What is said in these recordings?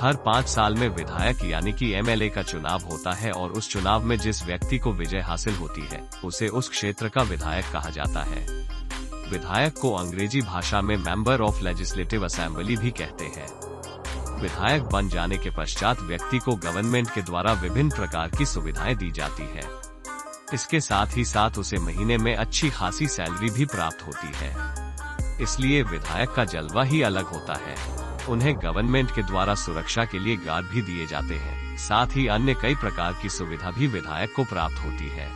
हर 5 साल में विधायक यानी कि एमएलए का चुनाव होता है और उस चुनाव में जिस व्यक्ति को विजय हासिल होती है उसे उस क्षेत्र का विधायक कहा जाता है। विधायक को अंग्रेजी भाषा में मेंबर ऑफ लेजिस्लेटिव असेंबली भी कहते हैं। विधायक बन जाने के पश्चात व्यक्ति को गवर्नमेंट के द्वारा विभिन्न प्रकार की सुविधाएं दी जाती है। इसके साथ ही साथ उसे महीने में अच्छी खासी सैलरी भी प्राप्त होती है। इसलिए विधायक का जलवा ही अलग होता है। उन्हें गवर्नमेंट के द्वारा सुरक्षा के लिए गार्ड भी दिए जाते हैं। साथ ही अन्य कई प्रकार की सुविधा भी विधायक को प्राप्त होती है।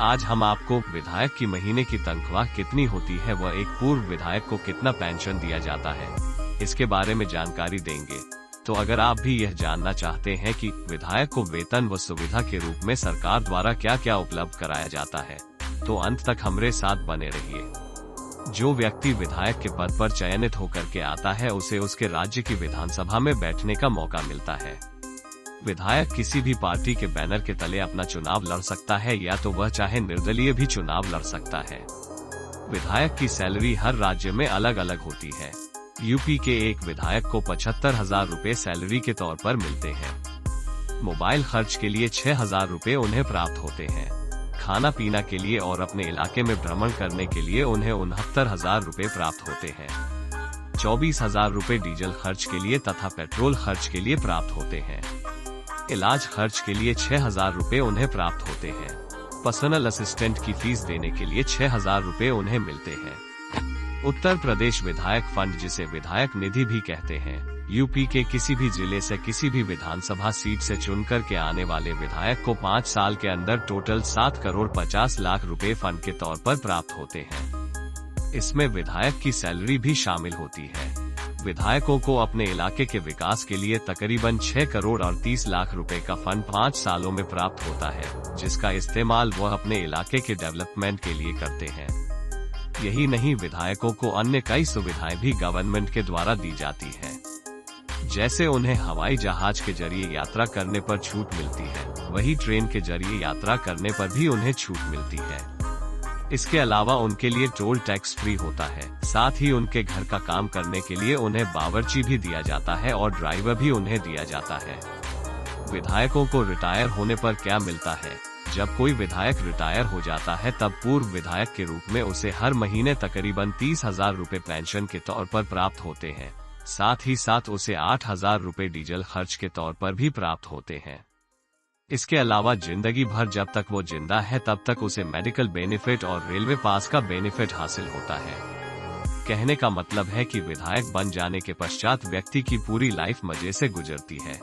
आज हम आपको विधायक की महीने की तनख्वाह कितनी होती है व एक पूर्व विधायक को कितना पेंशन दिया जाता है, इसके बारे में जानकारी देंगे। तो अगर आप भी यह जानना चाहते हैं कि विधायक को वेतन व सुविधा के रूप में सरकार द्वारा क्या क्या उपलब्ध कराया जाता है, तो अंत तक हमारे साथ बने रहिए। जो व्यक्ति विधायक के पद पर चयनित होकर के आता है उसे उसके राज्य की विधानसभा में बैठने का मौका मिलता है। विधायक किसी भी पार्टी के बैनर के तले अपना चुनाव लड़ सकता है या तो वह चाहे निर्दलीय भी चुनाव लड़ सकता है। विधायक की सैलरी हर राज्य में अलग अलग होती है। यूपी के एक विधायक को 75,000 रुपए सैलरी के तौर पर मिलते हैं। मोबाइल खर्च के लिए 6,000 रुपए उन्हें प्राप्त होते हैं। खाना पीना के लिए और अपने इलाके में भ्रमण करने के लिए उन्हें 69,000 रुपए प्राप्त होते हैं। 24,000 रुपए डीजल खर्च के लिए तथा पेट्रोल खर्च के लिए प्राप्त होते हैं। इलाज खर्च के लिए 6,000 रुपए उन्हें प्राप्त होते हैं। पर्सनल असिस्टेंट की फीस देने के लिए 6,000 रुपए उन्हें मिलते हैं। उत्तर प्रदेश विधायक फंड, जिसे विधायक निधि भी कहते हैं, यूपी के किसी भी जिले से किसी भी विधानसभा सीट से चुनकर के आने वाले विधायक को 5 साल के अंदर टोटल 7 करोड़ 50 लाख रुपए फंड के तौर पर प्राप्त होते हैं। इसमें विधायक की सैलरी भी शामिल होती है। विधायकों को अपने इलाके के विकास के लिए तकरीबन 6 करोड़ 38 लाख रुपए का फंड 5 सालों में प्राप्त होता है, जिसका इस्तेमाल वह अपने इलाके के डेवलपमेंट के लिए करते हैं। यही नहीं, विधायकों को अन्य कई सुविधाएं भी गवर्नमेंट के द्वारा दी जाती हैं। जैसे उन्हें हवाई जहाज के जरिए यात्रा करने पर छूट मिलती है, वही ट्रेन के जरिए यात्रा करने पर भी उन्हें छूट मिलती है। इसके अलावा उनके लिए टोल टैक्स फ्री होता है। साथ ही उनके घर का काम करने के लिए उन्हें बावर्ची भी दिया जाता है और ड्राइवर भी उन्हें दिया जाता है। विधायकों को रिटायर होने पर क्या मिलता है? जब कोई विधायक रिटायर हो जाता है तब पूर्व विधायक के रूप में उसे हर महीने तकरीबन 30,000 रुपए पेंशन के तौर पर प्राप्त होते हैं। साथ ही साथ उसे 8,000 रुपए डीजल खर्च के तौर पर भी प्राप्त होते हैं। इसके अलावा जिंदगी भर जब तक वो जिंदा है तब तक उसे मेडिकल बेनिफिट और रेलवे पास का बेनिफिट हासिल होता है। कहने का मतलब है कि विधायक बन जाने के पश्चात व्यक्ति की पूरी लाइफ मजे से गुजरती है।